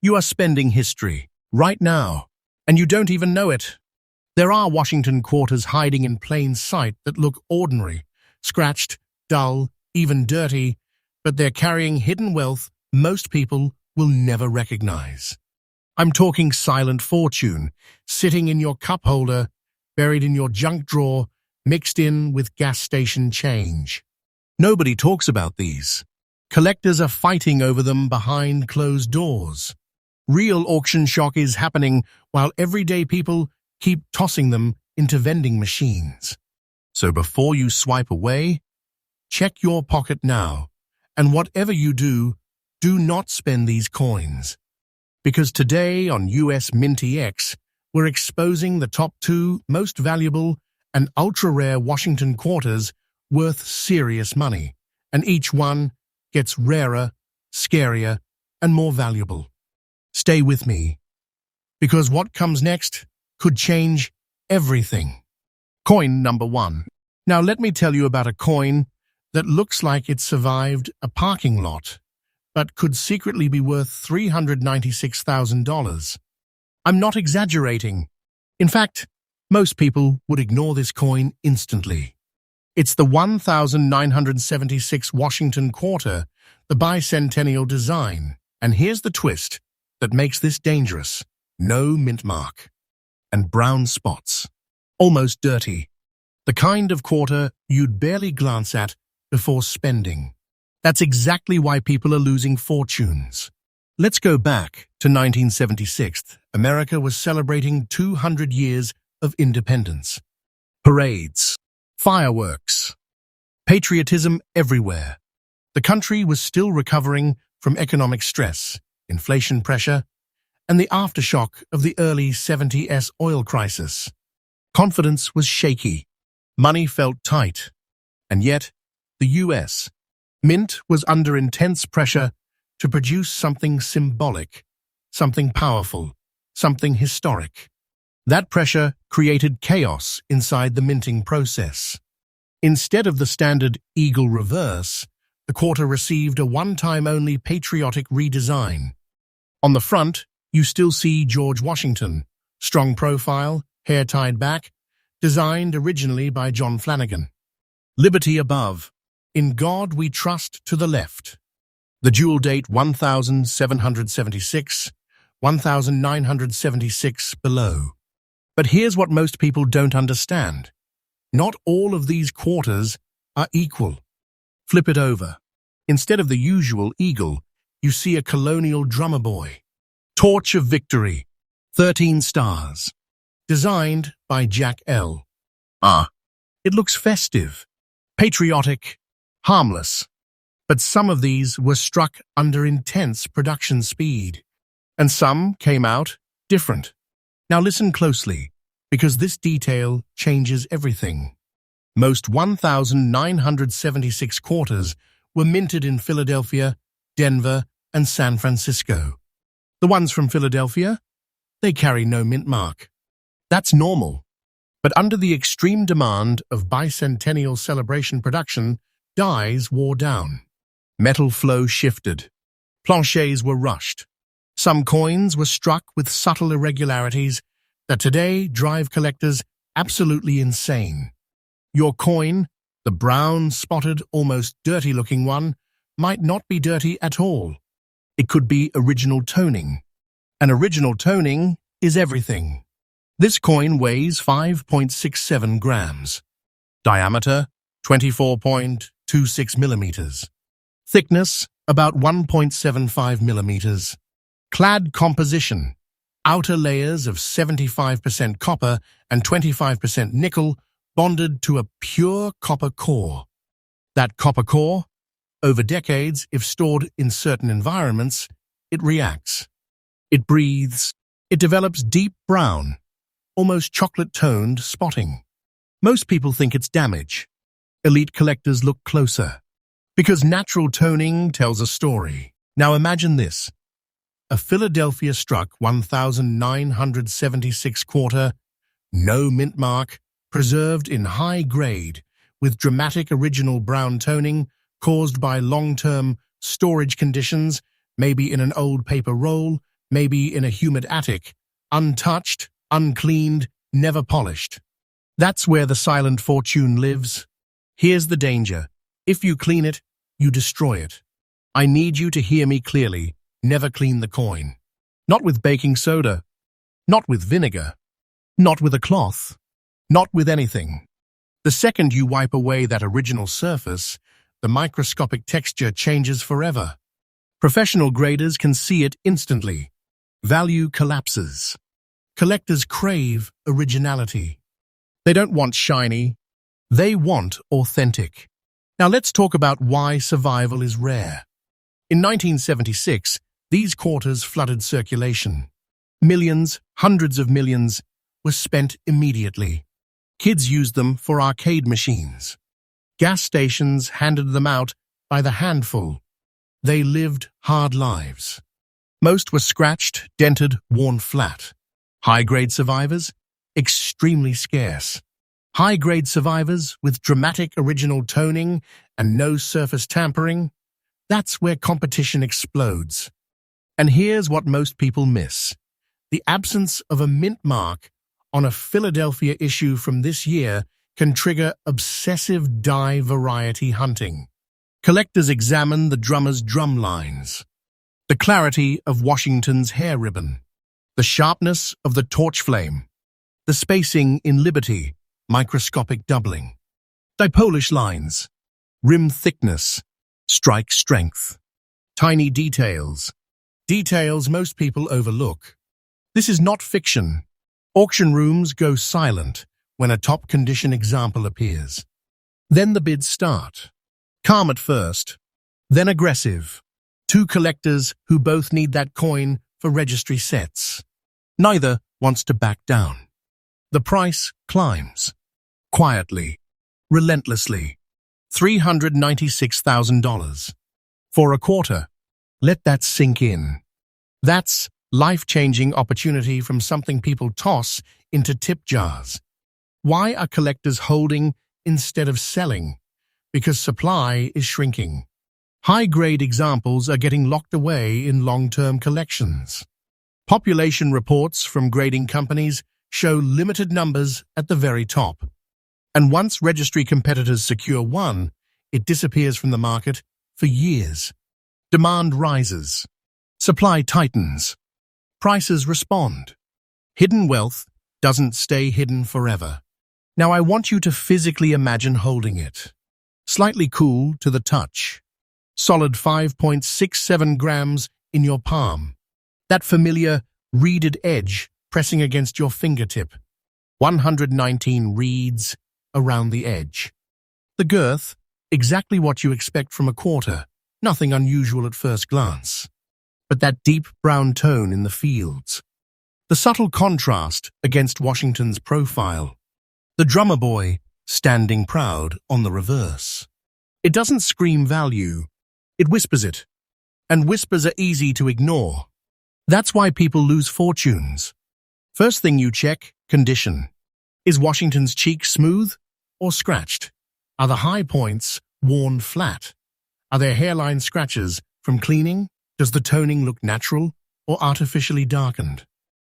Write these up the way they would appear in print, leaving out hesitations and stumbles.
You are spending history, right now, and you don't even know it. There are Washington quarters hiding in plain sight that look ordinary, scratched, dull, even dirty, but they're carrying hidden wealth most people will never recognize. I'm talking silent fortune, sitting in your cup holder, buried in your junk drawer, mixed in with gas station change. Nobody talks about these. Collectors are fighting over them behind closed doors. Real auction shock is happening while everyday people keep tossing them into vending machines. So before you swipe away, check your pocket now, and whatever you do not spend these coins. Because today on US MintX, we're exposing the top 2 most valuable and ultra-rare Washington quarters worth serious money, and each one gets rarer, scarier, and more valuable. Stay with me, because what comes next could change everything. Coin number 1. Now let me tell you about a coin that looks like it survived a parking lot, but could secretly be worth $396,000. I'm not exaggerating. In fact, most people would ignore this coin instantly. It's the 1976 Washington quarter, the bicentennial design. And here's the twist that makes this dangerous. No mint mark. And brown spots. Almost dirty. The kind of quarter you'd barely glance at before spending. That's exactly why people are losing fortunes. Let's go back to 1976. America was celebrating 200 years of independence. Parades, fireworks, patriotism everywhere. The country was still recovering from economic stress, inflation pressure, and the aftershock of the early 70s oil crisis. Confidence was shaky. Money felt tight. And yet, the US Mint was under intense pressure to produce something symbolic, something powerful, something historic. That pressure created chaos inside the minting process. Instead of the standard eagle reverse, the quarter received a one-time-only patriotic redesign. On the front, you still see George Washington, strong profile, hair tied back, designed originally by John Flanagan. Liberty above. In God we trust to the left. The dual date 1776, 1976 below. But here's what most people don't understand. Not all of these quarters are equal. Flip it over. Instead of the usual eagle, you see a colonial drummer boy. Torch of Victory, 13 stars. Designed by Jack L. It looks festive, patriotic, harmless. But some of these were struck under intense production speed. And some came out different. Now listen closely, because this detail changes everything. Most 1976 quarters were minted in Philadelphia, Denver, and San Francisco. The ones from Philadelphia? They carry no mint mark. That's normal. But under the extreme demand of bicentennial celebration production, dies wore down. Metal flow shifted. Planchets were rushed. Some coins were struck with subtle irregularities that today drive collectors absolutely insane. Your coin, the brown, spotted, almost dirty-looking one, might not be dirty at all. It could be original toning. And original toning is everything. This coin weighs 5.67 grams. Diameter, 24.26 millimeters. Thickness, about 1.75 millimeters. Clad composition, outer layers of 75% copper and 25% nickel bonded to a pure copper core. That copper core, over decades, if stored in certain environments, it reacts. It breathes. It develops deep brown, almost chocolate-toned spotting. Most people think it's damage. Elite collectors look closer, because natural toning tells a story. Now imagine this. A Philadelphia-struck 1976 quarter, no mint mark, preserved in high grade, with dramatic original brown toning caused by long-term storage conditions, maybe in an old paper roll, maybe in a humid attic, untouched, uncleaned, never polished. That's where the silent fortune lives. Here's the danger. If you clean it, you destroy it. I need you to hear me clearly. Never clean the coin. Not with baking soda. Not with vinegar. Not with a cloth. Not with anything. The second you wipe away that original surface, the microscopic texture changes forever. Professional graders can see it instantly. Value collapses. Collectors crave originality. They don't want shiny. They want authentic. Now let's talk about why survival is rare. In 1976, these quarters flooded circulation. Millions, hundreds of millions, were spent immediately. Kids used them for arcade machines. Gas stations handed them out by the handful. They lived hard lives. Most were scratched, dented, worn flat. High-grade survivors? Extremely scarce. High-grade survivors with dramatic original toning and no surface tampering? That's where competition explodes. And here's what most people miss. The absence of a mint mark on a Philadelphia issue from this year can trigger obsessive die variety hunting. Collectors examine the drummer's drum lines, the clarity of Washington's hair ribbon, the sharpness of the torch flame, the spacing in Liberty, microscopic doubling, dipolish lines, rim thickness, strike strength, tiny details, details most people overlook. This is not fiction. Auction rooms go silent when a top condition example appears. Then the bids start. Calm at first, then aggressive. Two collectors who both need that coin for registry sets. Neither wants to back down. The price climbs. Quietly, relentlessly. $396,000. For a quarter. Let that sink in. That's life-changing opportunity from something people toss into tip jars. Why are collectors holding instead of selling? Because supply is shrinking. High-grade examples are getting locked away in long-term collections. Population reports from grading companies show limited numbers at the very top. And once registry competitors secure one, it disappears from the market for years. Demand rises. Supply tightens. Prices respond. Hidden wealth doesn't stay hidden forever. Now I want you to physically imagine holding it. Slightly cool to the touch. Solid 5.67 grams in your palm. That familiar reeded edge pressing against your fingertip. 119 reeds around the edge. The girth, exactly what you expect from a quarter. Nothing unusual at first glance. But that deep brown tone in the fields. The subtle contrast against Washington's profile. The drummer boy standing proud on the reverse. It doesn't scream value, it whispers it. And whispers are easy to ignore. That's why people lose fortunes. First thing you check, condition. Is Washington's cheek smooth or scratched? Are the high points worn flat? Are there hairline scratches from cleaning? Does the toning look natural or artificially darkened?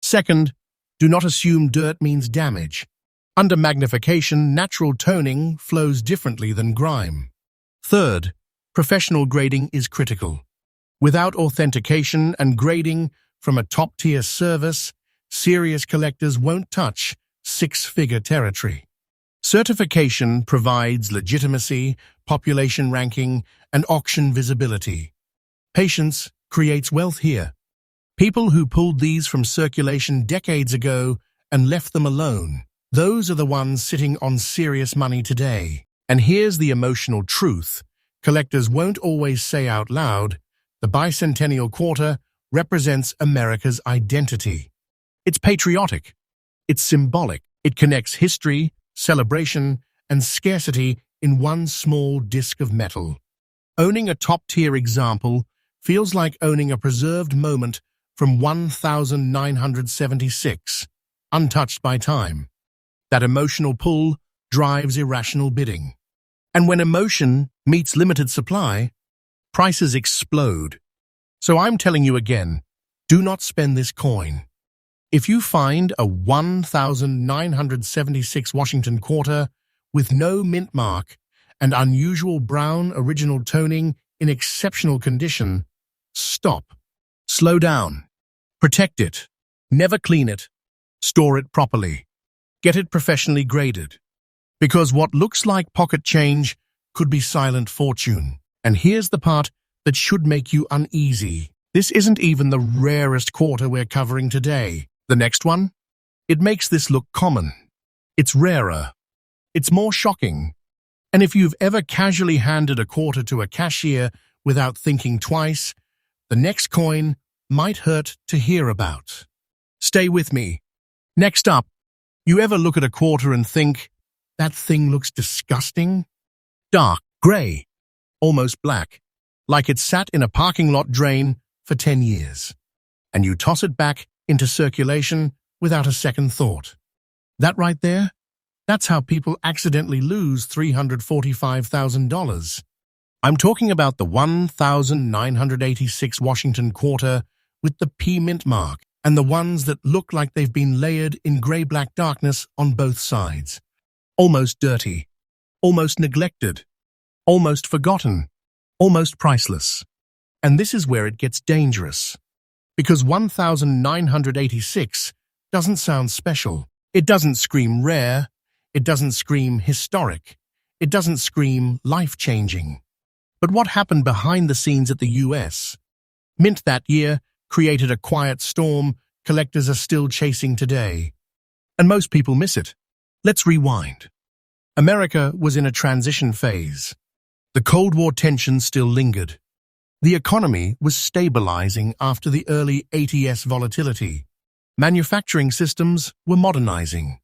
Second, do not assume dirt means damage. Under magnification, natural toning flows differently than grime. Third, professional grading is critical. Without authentication and grading from a top-tier service, serious collectors won't touch six-figure territory. Certification provides legitimacy, population ranking, and auction visibility. Patience creates wealth here. People who pulled these from circulation decades ago and left them alone, those are the ones sitting on serious money today. And here's the emotional truth. Collectors won't always say out loud, the bicentennial quarter represents America's identity. It's patriotic. It's symbolic. It connects history, celebration, and scarcity in one small disc of metal. Owning a top-tier example feels like owning a preserved moment from 1976, untouched by time. That emotional pull drives irrational bidding. And when emotion meets limited supply, prices explode. So I'm telling you again, Do not spend this coin. If you find a 1976 Washington quarter with no mint mark and unusual brown original toning in exceptional condition, stop. Slow down. Protect it. Never clean it. Store it properly. Get it professionally graded. Because what looks like pocket change could be silent fortune. And here's the part that should make you uneasy. This isn't even the rarest quarter we're covering today. The next one? It makes this look common. It's rarer. It's more shocking. And if you've ever casually handed a quarter to a cashier without thinking twice, the next coin might hurt to hear about. Stay with me. Next up, you ever look at a quarter and think, that thing looks disgusting? Dark, grey, almost black, like it sat in a parking lot drain for 10 years. And you toss it back into circulation without a second thought. That right there? That's how people accidentally lose $345,000. I'm talking about the 1986 Washington quarter with the P mint mark and the ones that look like they've been layered in grey-black darkness on both sides. Almost dirty, almost neglected, almost forgotten, almost priceless. And this is where it gets dangerous. Because 1986 doesn't sound special. It doesn't scream rare. It doesn't scream historic. It doesn't scream life-changing. But what happened behind the scenes at the US Mint that year created a quiet storm collectors are still chasing today. And most people miss it. Let's rewind. America was in a transition phase. The Cold War tensions still lingered. The economy was stabilizing after the early 80s volatility. Manufacturing systems were modernizing.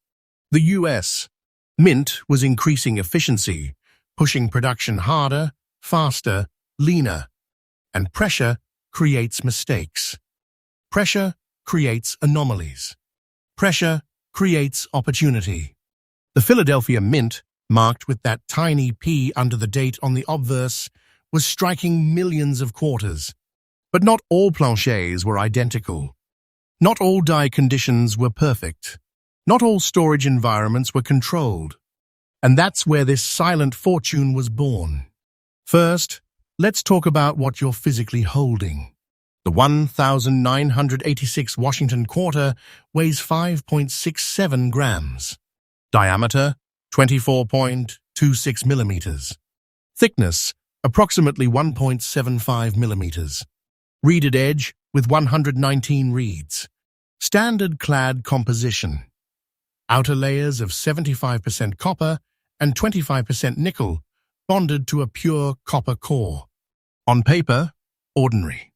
The US Mint was increasing efficiency, pushing production harder, faster, leaner. And pressure creates mistakes. Pressure creates anomalies. Pressure creates opportunity. The Philadelphia Mint, marked with that tiny P under the date on the obverse, was striking millions of quarters. But not all planchets were identical. Not all die conditions were perfect. Not all storage environments were controlled. And that's where this silent fortune was born. First, let's talk about what you're physically holding. The 1986 Washington quarter weighs 5.67 grams. Diameter, 24.26 millimeters. Thickness, approximately 1.75 millimeters. Reeded edge with 119 reeds. Standard clad composition. Outer layers of 75% copper and 25% nickel bonded to a pure copper core. On paper, ordinary.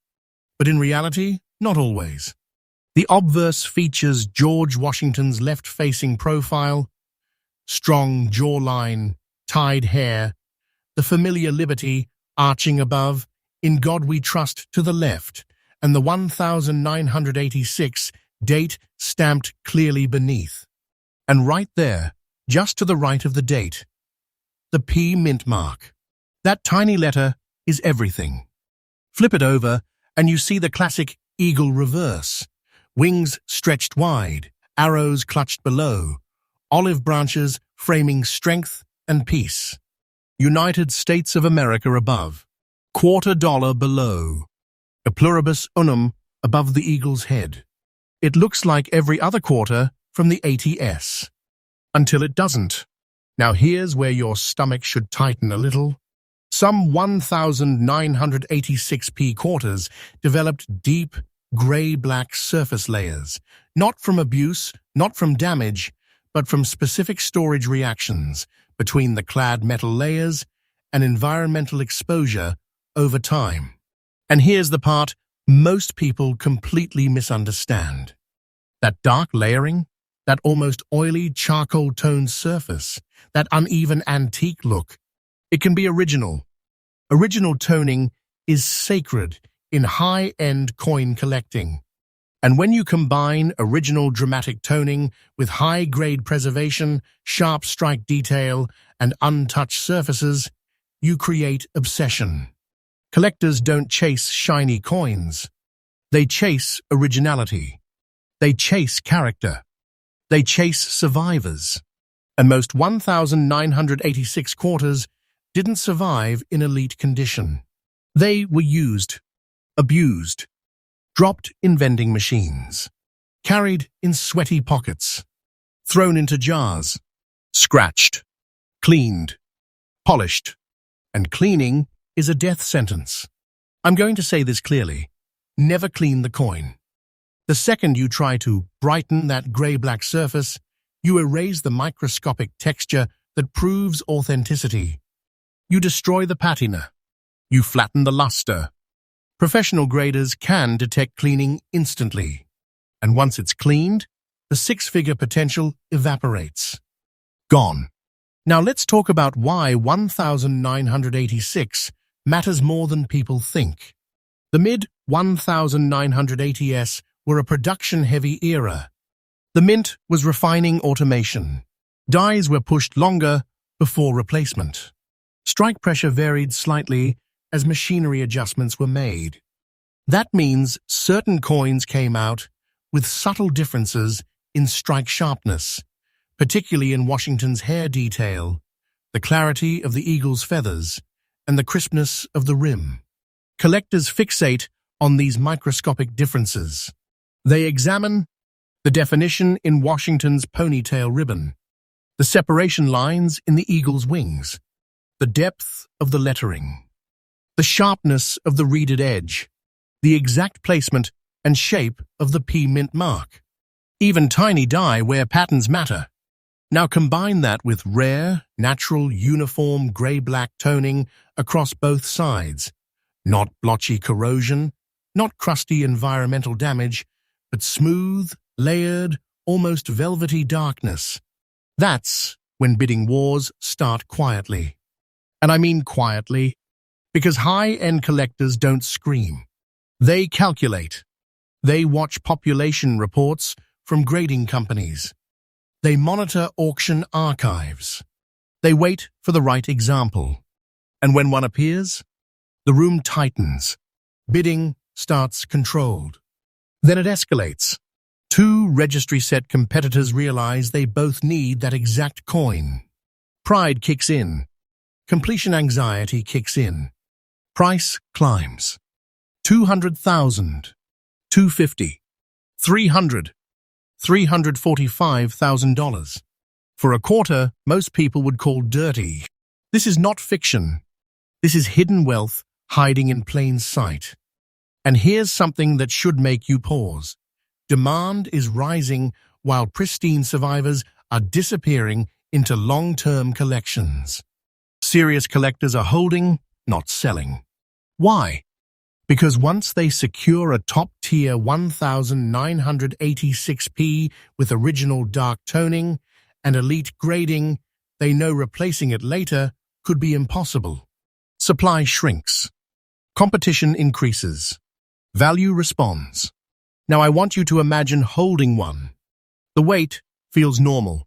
But in reality, not always. The obverse features George Washington's left-facing profile, strong jawline, tied hair, the familiar liberty arching above, in God we trust to the left, and the 1986 date stamped clearly beneath. And right there, just to the right of the date, the P mint mark. That tiny letter is everything. Flip it over, and you see the classic eagle reverse. Wings stretched wide, arrows clutched below, olive branches framing strength and peace. United States of America above, $quarter below, a pluribus unum above the eagle's head. It looks like every other quarter from the 80s. Until it doesn't. Now here's where your stomach should tighten a little. Some 1986 P quarters developed deep, gray-black surface layers, not from abuse, not from damage, but from specific storage reactions between the clad metal layers and environmental exposure over time. And here's the part most people completely misunderstand. That dark layering, that almost oily charcoal-toned surface, that uneven antique look, it can be original. Original toning is sacred in high-end coin collecting. And when you combine original dramatic toning with high-grade preservation, sharp strike detail, and untouched surfaces, you create obsession. Collectors don't chase shiny coins. They chase originality. They chase character. They chase survivors. And most 1,986 quarters didn't survive in elite condition. They were used, abused, dropped in vending machines, carried in sweaty pockets, thrown into jars, scratched, cleaned, polished, and cleaning is a death sentence. I'm going to say this clearly. Never clean the coin. The second you try to brighten that gray-black surface, you erase the microscopic texture that proves authenticity. You destroy the patina. You flatten the luster. Professional graders can detect cleaning instantly. And once it's cleaned, the six-figure potential evaporates. Gone. Now let's talk about why 1,986 matters more than people think. The mid-1980s were a production-heavy era. The Mint was refining automation. Dies were pushed longer before replacement. Strike pressure varied slightly as machinery adjustments were made. That means certain coins came out with subtle differences in strike sharpness, particularly in Washington's hair detail, the clarity of the eagle's feathers, and the crispness of the rim. Collectors fixate on these microscopic differences. They examine the definition in Washington's ponytail ribbon, the separation lines in the eagle's wings, the depth of the lettering, the sharpness of the reeded edge, the exact placement and shape of the P mint mark. Even tiny die where patterns matter. Now combine that with rare, natural, uniform gray-black toning across both sides. Not blotchy corrosion, not crusty environmental damage, but smooth, layered, almost velvety darkness. That's when bidding wars start quietly. And I mean quietly, because high-end collectors don't scream. They calculate. They watch population reports from grading companies. They monitor auction archives. They wait for the right example. And when one appears, the room tightens. Bidding starts controlled. Then it escalates. Two registry-set competitors realize they both need that exact coin. Pride kicks in. Completion anxiety kicks in. Price climbs. 200,000, 250, 300, $345,000. For a quarter, most people would call dirty. This is not fiction. This is hidden wealth hiding in plain sight. And here's something that should make you pause. Demand is rising while pristine survivors are disappearing into long-term collections. Serious collectors are holding, not selling. Why? Because once they secure a top-tier 1986p with original dark toning and elite grading, they know replacing it later could be impossible. Supply shrinks. Competition increases. Value responds. Now I want you to imagine holding one. The weight feels normal.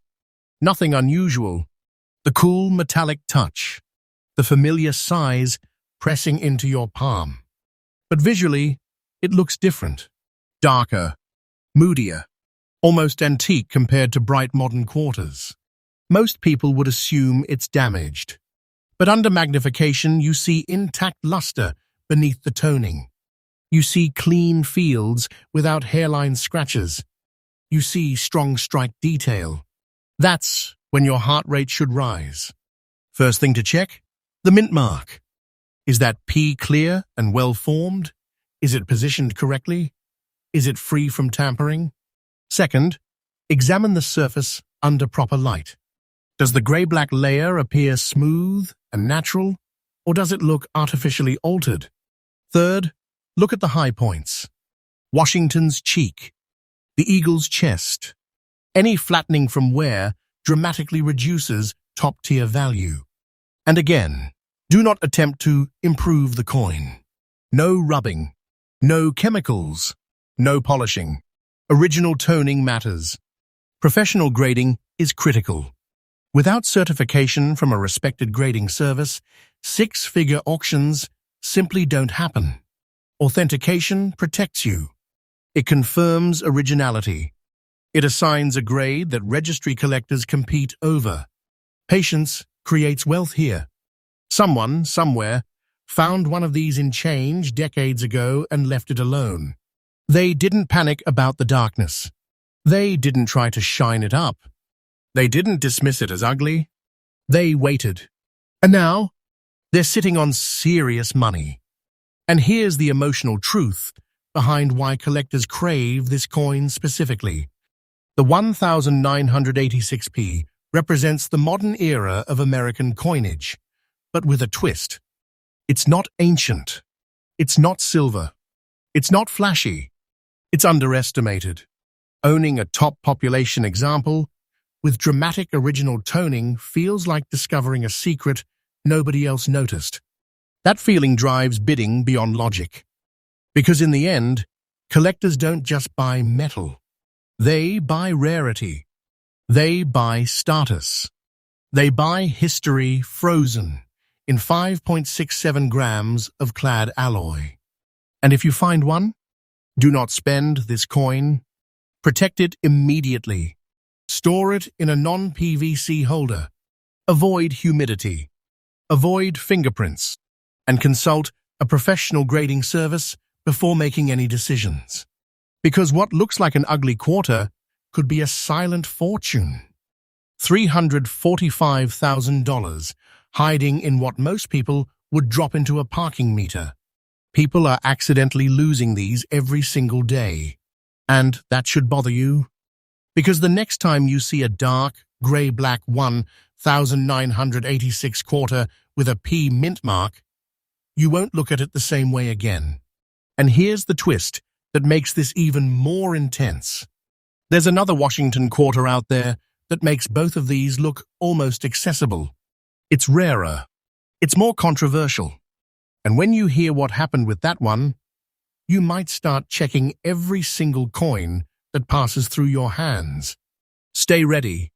Nothing unusual. The cool metallic touch. The familiar size pressing into your palm. But visually, it looks different. Darker, moodier, almost antique compared to bright modern quarters. Most people would assume it's damaged. But under magnification, you see intact luster beneath the toning. You see clean fields without hairline scratches. You see strong strike detail. That's when your heart rate should rise. First thing to check, the mint mark. Is that P clear and well-formed? Is it positioned correctly? Is it free from tampering? Second, examine the surface under proper light. Does the gray-black layer appear smooth and natural, or does it look artificially altered? Third, look at the high points. Washington's cheek, the eagle's chest. Any flattening from wear dramatically reduces top-tier value. And again, do not attempt to improve the coin. No rubbing, no chemicals, no polishing. Original toning matters. Professional grading is critical. Without certification from a respected grading service, six-figure auctions simply don't happen. Authentication protects you. It confirms originality. It assigns a grade that registry collectors compete over. Patience creates wealth here. Someone, somewhere, found one of these in change decades ago and left it alone. They didn't panic about the darkness. They didn't try to shine it up. They didn't dismiss it as ugly. They waited. And now, they're sitting on serious money. And here's the emotional truth behind why collectors crave this coin specifically. The 1986p represents the modern era of American coinage, but with a twist. It's not ancient. It's not silver. It's not flashy. It's underestimated. Owning a top population example with dramatic original toning feels like discovering a secret nobody else noticed. That feeling drives bidding beyond logic. Because in the end, collectors don't just buy metal. They buy rarity. They buy status. They buy history frozen in 5.67 grams of clad alloy. And if you find one, do not spend this coin. Protect it immediately. Store it in a non-PVC holder. Avoid humidity. Avoid fingerprints. And consult a professional grading service before making any decisions. Because what looks like an ugly quarter could be a silent fortune. $345,000 hiding in what most people would drop into a parking meter. People are accidentally losing these every single day. And that should bother you. Because the next time you see a dark, grey-black 1986 quarter with a P mint mark, you won't look at it the same way again. And here's the twist that makes this even more intense. There's another Washington quarter out there that makes both of these look almost accessible. It's rarer. It's more controversial. And when you hear what happened with that one, you might start checking every single coin that passes through your hands. Stay ready,